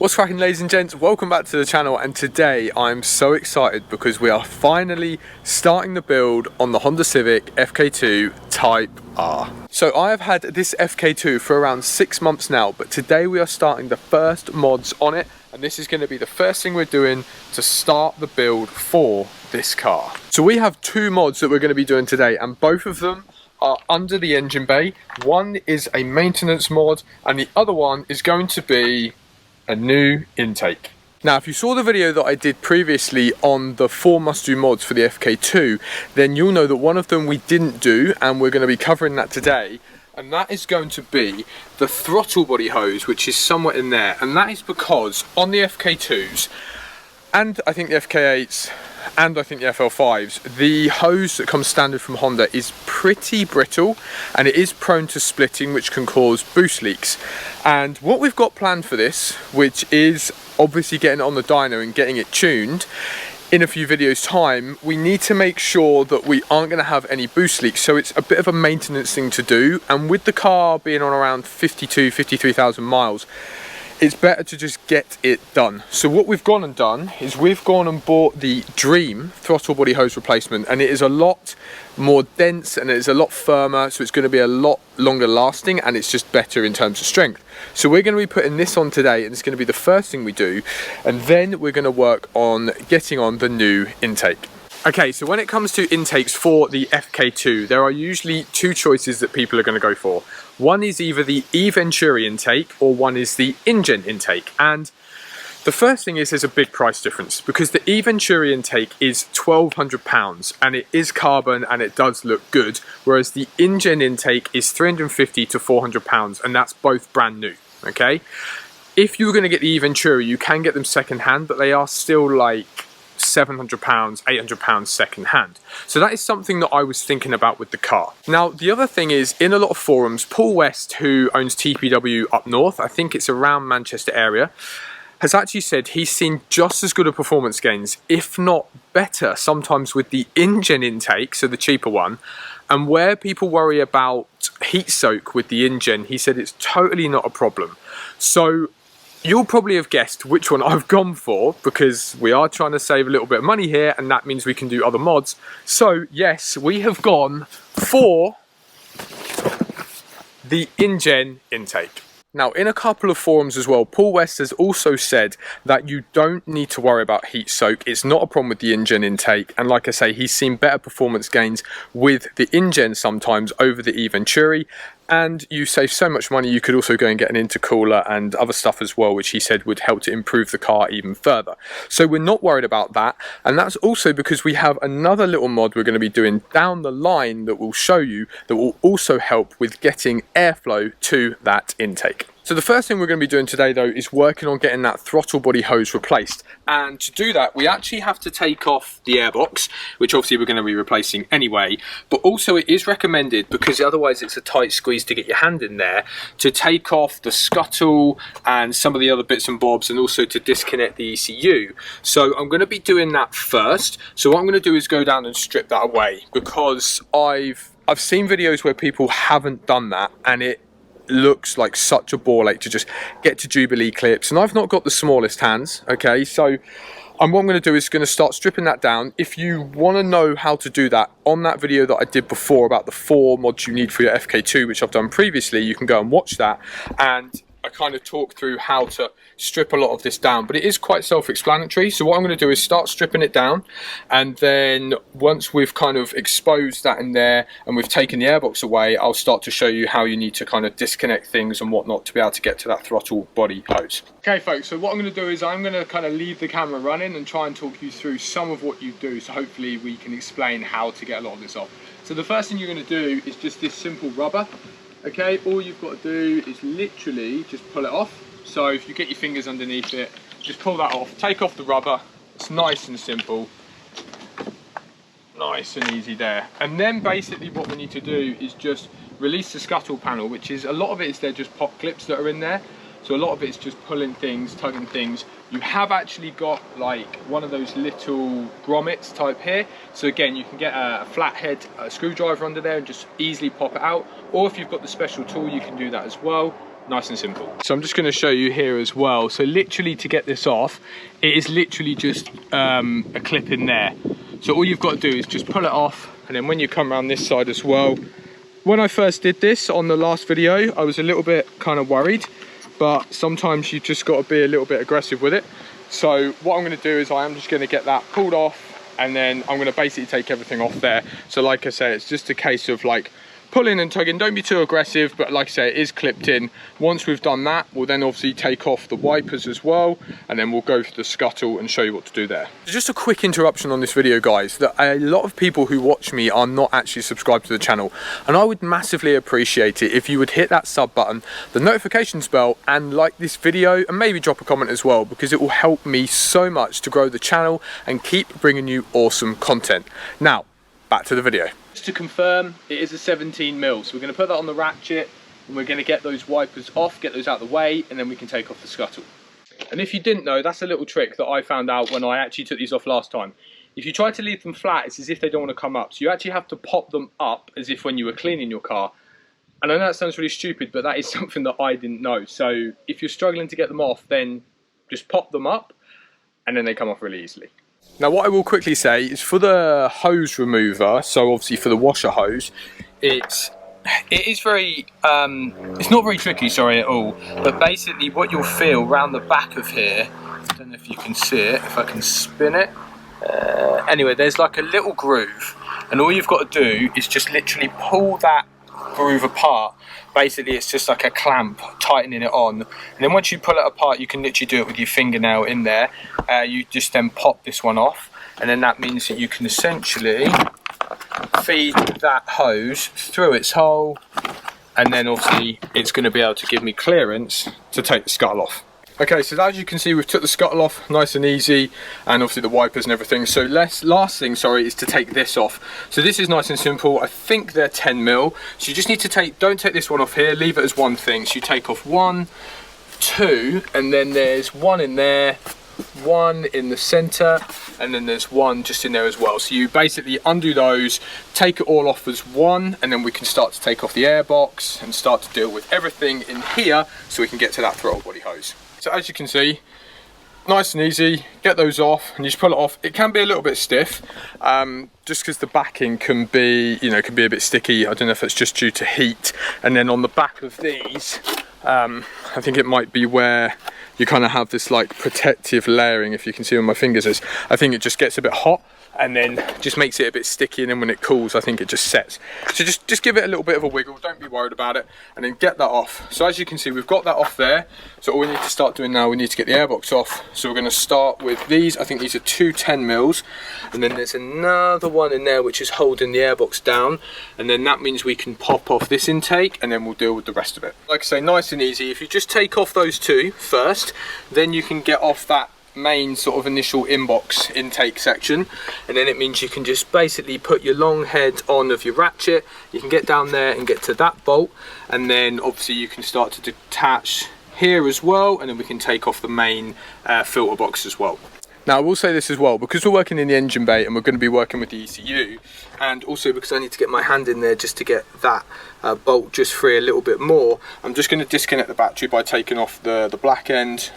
What's cracking, ladies and gents? Welcome back to the channel, and today I'm so excited because we are finally starting the build on the Honda Civic FK2 Type R. So I have had this FK2 for around 6 months now, but today we are starting the first mods on it, and this is going to be the first thing we're doing to start the build for this car. So we have 2 mods that we're going to be doing today, and both of them are under the engine bay. One is a maintenance mod and the other one is going to be a new intake. Now, if you saw the video that I did previously on the 4 must-do mods for the FK2, then you'll know that one of them we didn't do, and we're going to be covering that today, and that is going to be the throttle body hose, which is somewhere in there. And that is because on the FK2s, and I think the FK8s, and I think the FL5s, the hose that comes standard from Honda is pretty brittle and it is prone to splitting, which can cause boost leaks. And what we've got planned for this, which is obviously getting it on the dyno and getting it tuned in a few videos time, we need to make sure that we aren't going to have any boost leaks. So it's a bit of a maintenance thing to do, and with the car being on around 53,000 miles, it's better to just get it done. So what we've gone and done is we've gone and bought the Dream throttle body hose replacement, and it is a lot more dense and it is a lot firmer, so it's going to be a lot longer lasting and it's just better in terms of strength. So we're going to be putting this on today, and it's going to be the first thing we do, and then we're going to work on getting on the new intake. Okay, so when it comes to intakes for the FK2, there are usually 2 choices that people are going to go for. One is either the Eventuri intake or one is the Injen intake. And the first thing is there's a big price difference, because the Eventuri intake is £1,200 and it is carbon and it does look good, whereas the Injen intake is £350 to £400, and that's both brand new, okay? If you're going to get the Eventuri, you can get them second hand, but they are still like £700, £800 second hand. So that is something that I was thinking about with the car. Now, the other thing is, in a lot of forums, Paul West, who owns TPW up north, I think it's around Manchester area, has actually said he's seen just as good a performance gains, if not better, sometimes with the Injen intake, so the cheaper one. And where people worry about heat soak with the Injen, he said it's totally not a problem. So you'll probably have guessed which one I've gone for, because we are trying to save a little bit of money here, and that means we can do other mods. So yes, we have gone for the Injen intake. Now, in a couple of forums as well, Paul West has also said that you don't need to worry about heat soak. It's not a problem with the Injen intake, and like I say, he's seen better performance gains with the Injen sometimes over the Eventuri. And you save so much money, you could also go and get an intercooler and other stuff as well, which he said would help to improve the car even further. So we're not worried about that, and that's also because we have another little mod we're going to be doing down the line that we'll show you, that will also help with getting airflow to that intake. So the first thing we're going to be doing today, though, is working on getting that throttle body hose replaced. And to do that, we actually have to take off the airbox, which obviously we're going to be replacing anyway. But also it is recommended, because otherwise it's a tight squeeze to get your hand in there, to take off the scuttle and some of the other bits and bobs, and also to disconnect the ECU. So I'm going to be doing that first. So what I'm going to do is go down and strip that away, because I've seen videos where people haven't done that, and it looks like such a ball ache to just get to Jubilee clips, and I've not got the smallest hands, okay? So what I'm going to do is going to start stripping that down. If you want to know how to do that, on that video that I did before about the 4 mods you need for your FK2, which I've done previously, you can go and watch that, and I kind of talk through how to strip a lot of this down, but it is quite self-explanatory. So what I'm going to do is start stripping it down, and then once we've kind of exposed that in there and we've taken the airbox away, I'll start to show you how you need to kind of disconnect things and whatnot to be able to get to that throttle body hose. Okay folks, so what I'm going to do is I'm going to kind of leave the camera running and try and talk you through some of what you do, so hopefully we can explain how to get a lot of this off. So the first thing you're going to do is just this simple rubber. Okay, all you've got to do is literally just pull it off. So if you get your fingers underneath it, just pull that off, take off the rubber. It's nice and simple, nice and easy there. And then basically what we need to do is just release the scuttle panel, which is, a lot of it is they're just pop clips that are in there. So a lot of it's just pulling things, tugging things. You have actually got like one of those little grommets type here. So again, you can get a flathead screwdriver under there and just easily pop it out. Or if you've got the special tool, you can do that as well. Nice and simple. So I'm just going to show you here as well. So literally to get this off, it is literally just a clip in there. So all you've got to do is just pull it off, and then when you come around this side as well. When I first did this on the last video, I was a little bit kind of worried, but sometimes you've just got to be a little bit aggressive with it. So what I'm going to do is I am just going to get that pulled off, and then I'm going to basically take everything off there. So like I say, it's just a case of like pulling and tugging. Don't be too aggressive, but like I say, it is clipped in. Once we've done that, we'll then obviously take off the wipers as well, and then we'll go for the scuttle and show you what to do there. Just a quick interruption on this video, guys, that a lot of people who watch me are not actually subscribed to the channel, and I would massively appreciate it if you would hit that sub button, the notifications bell, and like this video, and maybe drop a comment as well, because it will help me so much to grow the channel and keep bringing you awesome content. Now, back to the video. Just to confirm, it is a 17mm, so we're going to put that on the ratchet, and we're going to get those wipers off, get those out of the way, and then we can take off the scuttle. And if you didn't know, that's a little trick that I found out when I actually took these off last time. If you try to leave them flat, it's as if they don't want to come up, so you actually have to pop them up as if when you were cleaning your car. And I know that sounds really stupid, but that is something that I didn't know. So if you're struggling to get them off, then just pop them up, and then they come off really easily. Now what I will quickly say is for the hose remover, so obviously for the washer hose, it is very, it's not very tricky, sorry, at all, but basically what you'll feel round the back of here, I don't know if you can see it, if I can spin it, anyway, there's like a little groove, and all you've got to do is just literally pull that groove apart. Basically it's just like a clamp tightening it on, and then once you pull it apart, you can literally do it with your fingernail in there. You just then pop this one off, and then that means that you can essentially feed that hose through its hole, and then obviously it's going to be able to give me clearance to take the scuttle off. Okay, so as you can see, we've took the scuttle off nice and easy, and obviously the wipers and everything. So last thing, sorry, is to take this off. So this is nice and simple. I think they're 10mm. So you just need to don't take this one off here, leave it as one thing. So you take off 1, 2, and then there's one in there, one in the center, and then there's one just in there as well. So you basically undo those, take it all off as one, and then we can start to take off the airbox and start to deal with everything in here so we can get to that throttle body hose. So as you can see, nice and easy, get those off and you just pull it off. It can be a little bit stiff, just because the backing can be, you know, can be a bit sticky. I don't know if it's just due to heat. And then on the back of these, I think it might be where you kind of have this like protective layering, if you can see where my fingers is. I think it just gets a bit hot and then just makes it a bit sticky, and then when it cools, I think it just sets. So just give it a little bit of a wiggle, don't be worried about it, and then get that off. So as you can see, we've got that off there. So all we need to start doing now, we need to get the airbox off. So we're going to start with these. I think these are 2 10mm, and then there's another one in there which is holding the airbox down, and then that means we can pop off this intake, and then we'll deal with the rest of it. Like I say, nice and easy. If you just take off those 2 first, then you can get off that main sort of initial inbox intake section, and then it means you can just basically put your long head on of your ratchet. You can get down there and get to that bolt, and then obviously you can start to detach here as well, and then we can take off the main filter box as well. Now I will say this as well, because we're working in the engine bay and we're going to be working with the ECU, and also because I need to get my hand in there just to get that bolt just free a little bit more, I'm just going to disconnect the battery by taking off the black end,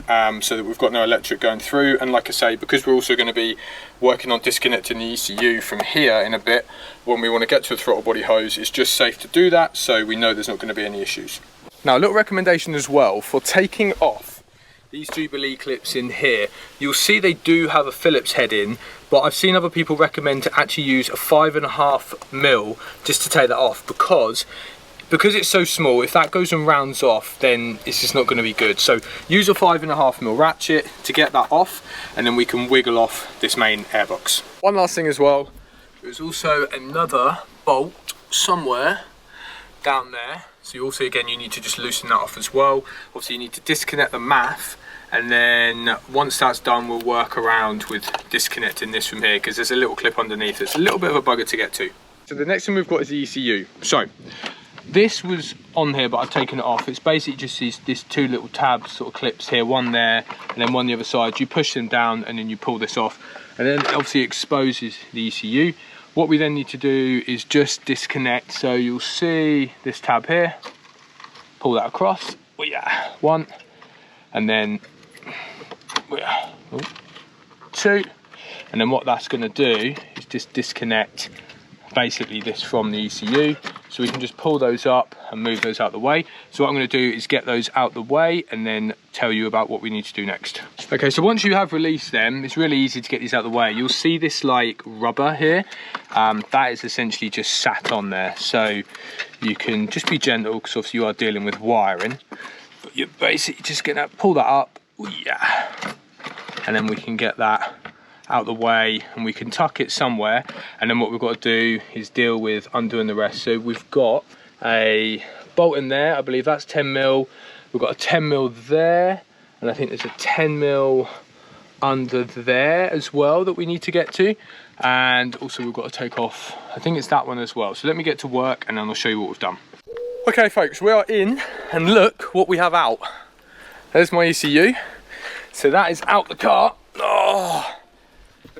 so that we've got no electric going through. And like I say, because we're also going to be working on disconnecting the ECU from here in a bit, when we want to get to a throttle body hose, it's just safe to do that so we know there's not going to be any issues. Now a little recommendation as well for taking off these Jubilee clips in here. You'll see they do have a Phillips head in, but I've seen other people recommend to actually use a 5.5mm just to take that off, because it's so small, if that goes and rounds off, then it's just not going to be good. So use a 5.5mm ratchet to get that off, and then we can wiggle off this main airbox. One last thing as well, there's also another bolt somewhere down there. So you also, again, you need to just loosen that off as well. Obviously you need to disconnect the MAF, and then once that's done, we'll work around with disconnecting this from here, because there's a little clip underneath. It's a little bit of a bugger to get to. So the next thing we've got is the ECU. So this was on here, but I've taken it off. It's basically just these 2 little tabs, sort of clips here, one there and then one the other side. You push them down and then you pull this off, and then it obviously exposes the ECU. What we then need to do is just disconnect. So you'll see this tab here, pull that across, one, and then 2, and then what that's going to do is just disconnect basically this from the ECU, so we can just pull those up and move those out the way. So what I'm going to do is get those out the way and then tell you about what we need to do next. Okay, so once you have released them, it's really easy to get these out the way. You'll see this like rubber here, that is essentially just sat on there, so you can just be gentle because obviously you are dealing with wiring, but you're basically just going to pull that up, and then we can get that out the way and we can tuck it somewhere, and then what we've got to do is deal with undoing the rest. So we've got a bolt in there, I believe that's 10mm, we've got a 10mm there, and I think there's a 10mm under there as well that we need to get to, and also we've got to take off, I think it's that one as well. So let me get to work and then I'll show you what we've done. Okay folks, we are in, and look what we have out. There's my ECU, so that is out the car. Oh,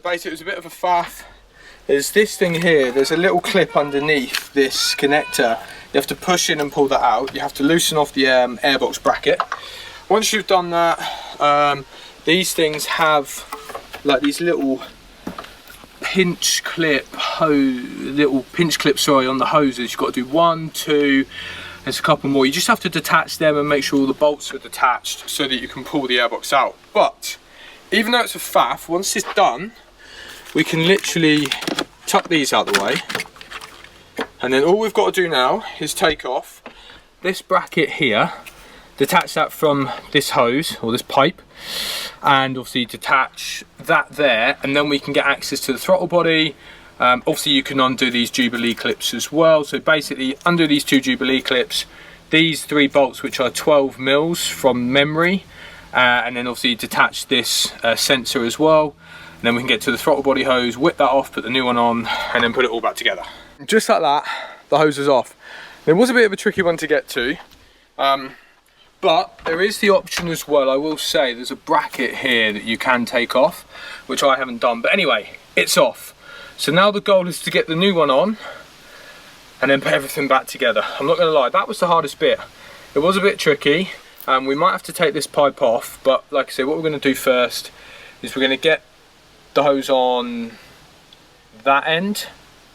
basically it was a bit of a faff. There's this thing here, there's a little clip underneath this connector. You have to push in and pull that out. You have to loosen off the airbox bracket. Once you've done that, these things have like these little pinch clips on the hoses. You've got to do 1, 2, there's a couple more. You just have to detach them and make sure all the bolts are detached so that you can pull the airbox out. But even though it's a faff, once it's done, we can literally tuck these out the way, and then all we've got to do now is take off this bracket here, detach that from this hose or this pipe, and obviously detach that there, and then we can get access to the throttle body. Obviously you can undo these Jubilee clips as well, so basically undo these 2 Jubilee clips, these 3 bolts which are 12mm from memory, and then obviously detach this sensor as well. And then we can get to the throttle body hose, whip that off, put the new one on, and then put it all back together. Just like that, the hose is off. It was a bit of a tricky one to get to, but there is the option as well. I will say there's a bracket here that you can take off, which I haven't done, but anyway, it's off. So now the goal is to get the new one on and then put everything back together. I'm not going to lie, that was the hardest bit. It was a bit tricky. We might have to take this pipe off, but like I say, what we're going to do first is we're going to get the hose on that end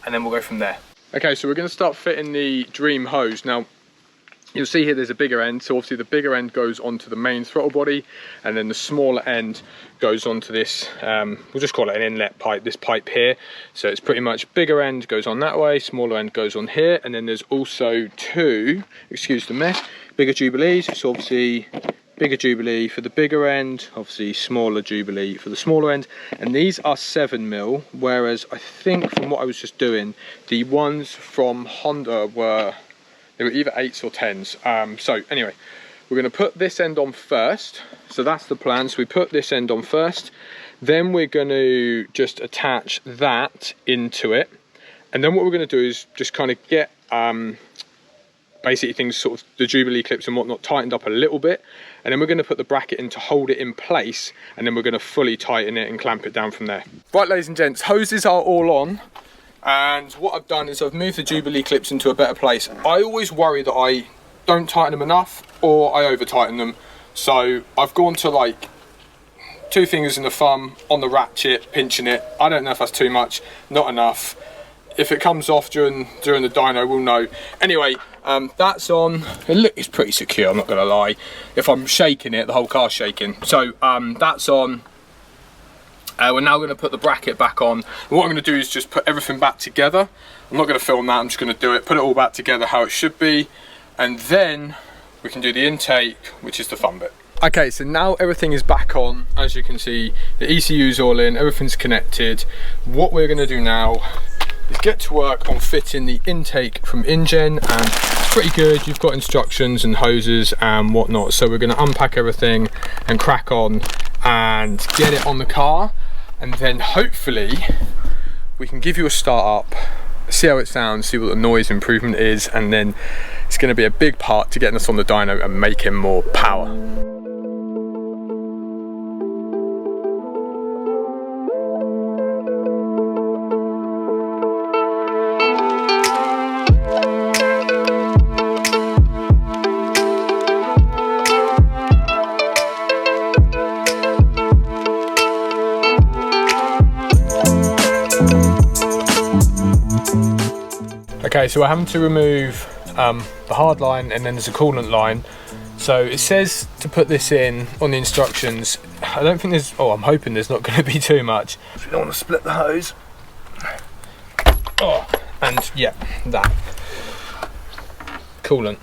and then we'll go from there. Okay, so we're going to start fitting the Dream hose. Now you'll see here there's a bigger end, so obviously the bigger end goes onto the main throttle body, and then the smaller end goes onto this, we'll just call it an inlet pipe, this pipe here. So it's pretty much bigger end goes on that way, smaller end goes on here, and then there's also 2, excuse the mess, bigger Jubilees. It's obviously bigger Jubilee for the bigger end, obviously smaller Jubilee for the smaller end, and these are 7mm, whereas I think from what I was just doing, the ones from Honda they were either 8s or 10s. So anyway, we're going to put this end on first, so that's the plan. So we put this end on first, then we're going to just attach that into it, and then what we're going to do is just kind of get basically things, sort of the Jubilee clips and whatnot, tightened up a little bit, and then we're going to put the bracket in to hold it in place, and then we're going to fully tighten it and clamp it down from there. Right, ladies and gents, hoses are all on, and what I've done is I've moved the Jubilee clips into a better place. I always worry that I don't tighten them enough or I over tighten them, so I've gone to like 2 fingers and a thumb on the ratchet, pinching it. I don't know if that's too much, not enough. If it comes off during the dyno, we'll know. Anyway, that's on. It's pretty secure, I'm not gonna lie. If I'm shaking it, the whole car's shaking. So that's on. We're now going to put the bracket back on. And what I'm going to do is just put everything back together. I'm not going to film that, I'm just going to do it, put it all back together how it should be, and then we can do the intake, which is the fun bit. Okay, so now everything is back on. As you can see, the ECU's all in, everything's connected. What we're going to do now is get to work on fitting the intake from Injen, and it's pretty good. You've got instructions and hoses and whatnot, so we're going to unpack everything and crack on and get it on the car, and then hopefully we can give you a start up, see how it sounds, see what the noise improvement is, and then it's going to be a big part to getting us on the dyno and making more power. Okay, so we're having to remove the hard line, and then there's a coolant line. So it says to put this in on the instructions. I don't think there's, oh, I'm hoping there's not going to be too much. We don't want to split the hose. Oh, and yeah, that coolant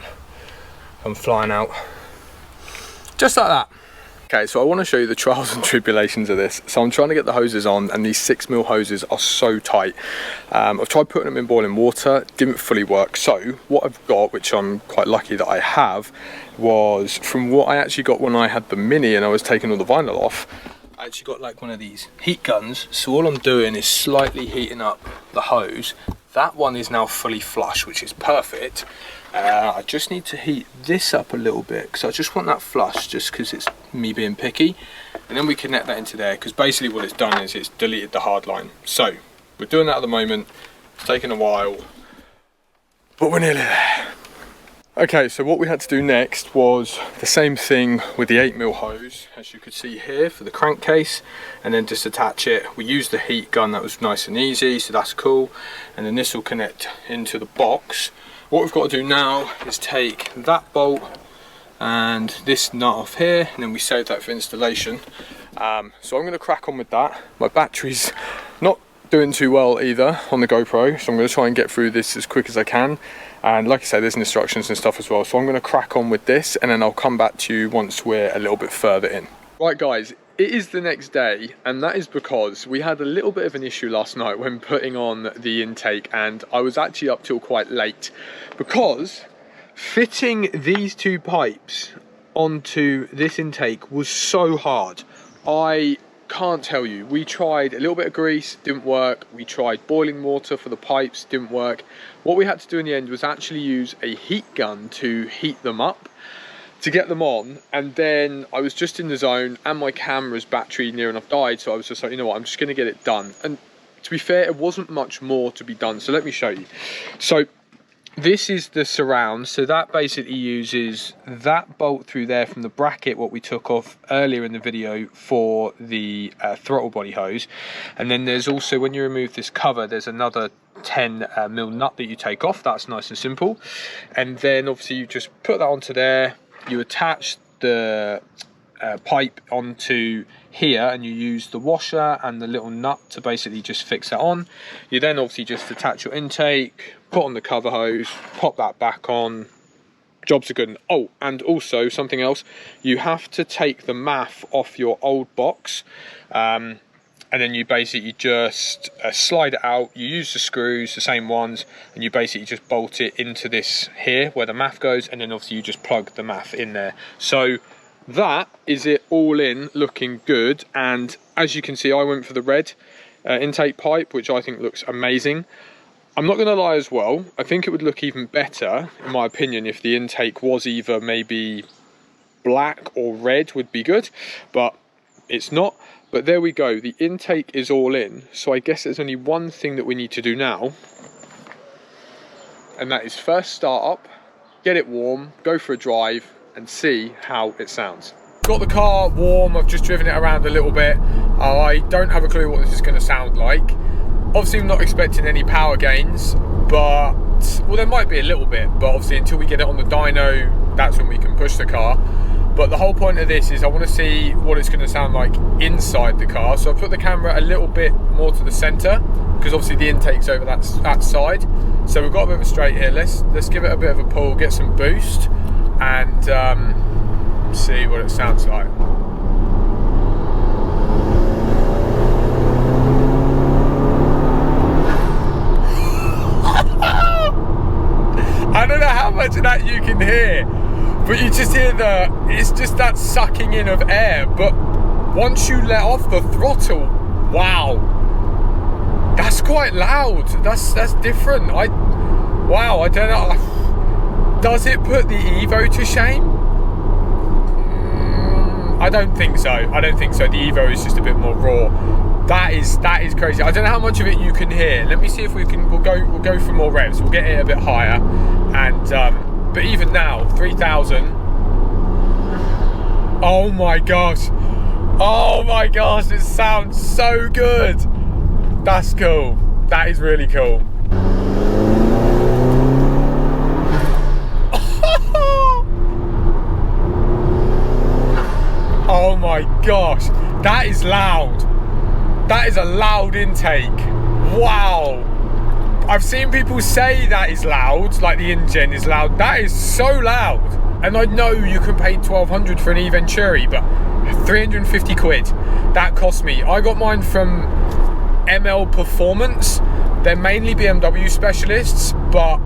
come flying out. Just like that. Okay, so I want to show you the trials and tribulations of this. So I'm trying to get the hoses on, and these 6mm hoses are so tight. I've tried putting them in boiling water, didn't fully work. So what I've got, which I'm quite lucky that I have, was from what I actually got when I had the Mini and I was taking all the vinyl off. I actually got like one of these heat guns. So all I'm doing is slightly heating up the hose. That one is now fully flush, which is perfect. I just need to heat this up a little bit because I just want that flush, just because it's me being picky, and then we connect that into there, because basically what it's done is it's deleted the hard line. So we're doing that at the moment. It's taken a while, but we're nearly there. Okay, so what we had to do next was the same thing with the 8mm hose, as you could see here, for the crankcase, and then just attach it. We used the heat gun, that was nice and easy, so that's cool. And then this will connect into the box. What we've got to do now is take that bolt and this nut off here, and then we save that for installation. So I'm going to crack on with that. My battery's not doing too well either on the GoPro, so I'm going to try and get through this as quick as I can. And like I say, there's instructions and stuff as well, so I'm going to crack on with this, and then I'll come back to you once we're a little bit further in. Right guys, it is the next day, and that is because we had a little bit of an issue last night when putting on the intake, and I was actually up till quite late because fitting these two pipes onto this intake was so hard. I can't tell you. We tried a little bit of grease, didn't work. We tried boiling water for the pipes, didn't work. What we had to do in the end was actually use a heat gun to heat them up, to get them on. And then I was just in the zone, and my camera's battery near enough died, so I was just like, you know what, I'm just going to get it done. And to be fair, it wasn't much more to be done, so let me show you. So this is the surround, so that basically uses that bolt through there from the bracket, what we took off earlier in the video, for the throttle body hose. And then there's also, when you remove this cover, there's another 10mm nut that you take off. That's nice and simple. And then obviously you just put that onto there, you attach the pipe onto here, and you use the washer and the little nut to basically just fix that on. You then obviously just attach your intake, put on the cover hose, pop that back on, jobs are good. Oh, and also something else, you have to take the MAF off your old box, and then you basically just slide it out. You use the screws, the same ones, and you basically just bolt it into this here where the MAF goes, and then obviously you just plug the MAF in there. So that is it all in, looking good. And as you can see, I went for the red intake pipe, which I think looks amazing. I'm not going to lie as well, I think it would look even better, in my opinion, if the intake was either maybe black or red would be good, but it's not. But there we go, the intake is all in, so I guess there's only one thing that we need to do now, and that is first start up, get it warm, go for a drive, and see how it sounds. Got the car warm, I've just driven it around a little bit. I don't have a clue what this is going to sound like. Obviously I'm not expecting any power gains, but, well, there might be a little bit, but obviously until we get it on the dyno, that's when we can push the car. But the whole point of this is I want to see what it's going to sound like inside the car. So I put the camera a little bit more to the center, because obviously the intake's over that side. So we've got a bit of a straight here. Let's give it a bit of a pull, get some boost, and see what it sounds like. I don't know how much of that you can hear, but you just hear it's just that sucking in of air. But once you let off the throttle, wow, that's quite loud. That's different. Wow, I don't know. Does it put the Evo to shame? I don't think so. I don't think so. The Evo is just a bit more raw. That is crazy. I don't know how much of it you can hear. Let me see if we can. We'll go for more revs. We'll get it a bit higher. And but even now, 3,000. Oh my gosh. Oh my gosh. It sounds so good. That's cool. That is really cool. Oh my gosh, that is loud. That is a loud intake. Wow. I've seen people say that is loud, like the Injen is loud. That is so loud. And I know you can pay 1,200 for an Eventuri, but 350 quid, that cost me. I got mine from ML Performance. They're mainly BMW specialists, but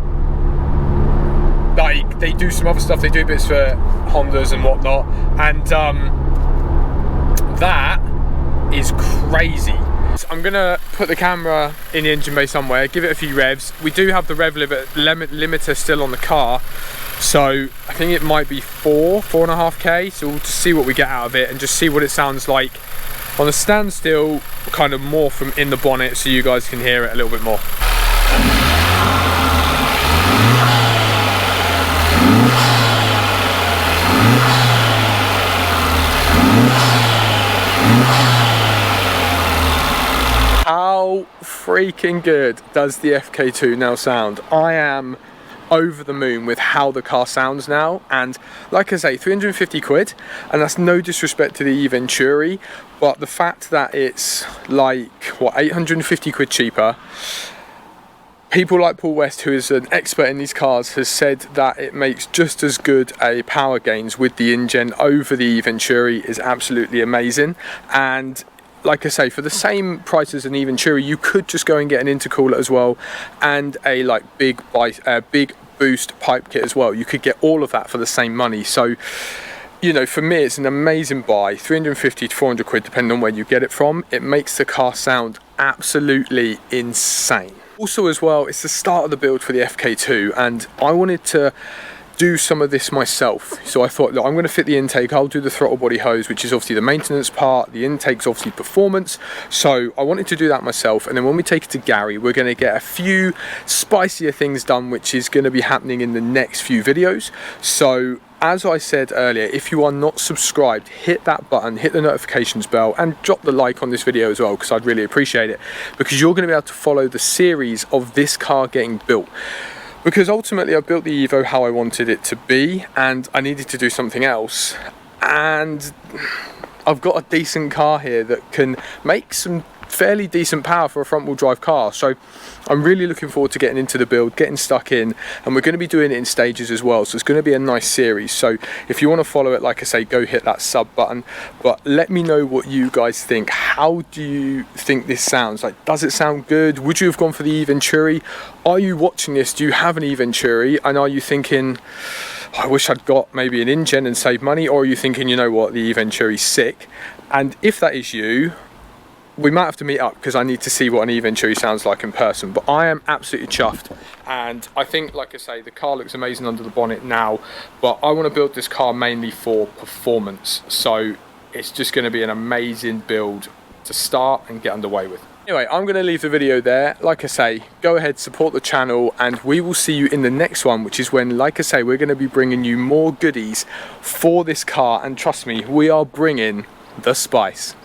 like they do some other stuff. They do bits for Hondas and whatnot. And that is crazy. So I'm gonna put the camera in the engine bay somewhere, give it a few revs. We do have the rev limiter still on the car, so I think it might be 4.5k. So we'll just see what we get out of it and just see what it sounds like on a standstill, kind of more from in the bonnet, so you guys can hear it a little bit more. How freaking good does the FK2 now sound? I am over the moon with how the car sounds now, and like I say, 350 quid, and that's no disrespect to the Eventuri, but the fact that it's like, what, 850 quid cheaper. People like Paul West, who is an expert in these cars, has said that it makes just as good a power gains with the Injen over the Eventuri is absolutely amazing. And like I say, for the same price as an Eventuri, you could just go and get an intercooler as well, and a like big boost pipe kit as well. You could get all of that for the same money. So, you know, for me, it's an amazing buy. 350 to 400 quid, depending on where you get it from. It makes the car sound absolutely insane. Also as well, it's the start of the build for the FK2, and I wanted to do some of this myself. So I thought, look, I'm going to fit the intake, I'll do the throttle body hose, which is obviously the maintenance part, the intake's obviously performance. So I wanted to do that myself, and then when we take it to Gary, we're going to get a few spicier things done, which is going to be happening in the next few videos. So as I said earlier, if you are not subscribed, hit that button, hit the notifications bell, and drop the like on this video as well, because I'd really appreciate it, because you're going to be able to follow the series of this car getting built. Because ultimately I built the Evo how I wanted it to be, and I needed to do something else, and I've got a decent car here that can make some fairly decent power for a front wheel drive car. So I'm really looking forward to getting into the build, getting stuck in, and we're going to be doing it in stages as well, so it's going to be a nice series. So if you want to follow it, like I say, go hit that sub button, but let me know what you guys think. How do you think this sounds? Like, does it sound good? Would you have gone for the Eventuri? Are you watching this? Do you have an Eventuri? And are you thinking, I wish I'd got maybe an Injen and saved money? Or are you thinking, you know what, the Eventuri's sick? And if that is you, we might have to meet up, because I need to see what an Eventuri sounds like in person. But I am absolutely chuffed, and I think, like I say, the car looks amazing under the bonnet now, but I want to build this car mainly for performance, so it's just going to be an amazing build to start and get underway with. Anyway, I'm going to leave the video there. Like I say, go ahead, support the channel, and we will see you in the next one, which is when, like I say, we're going to be bringing you more goodies for this car, and trust me, we are bringing the spice.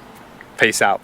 Peace out.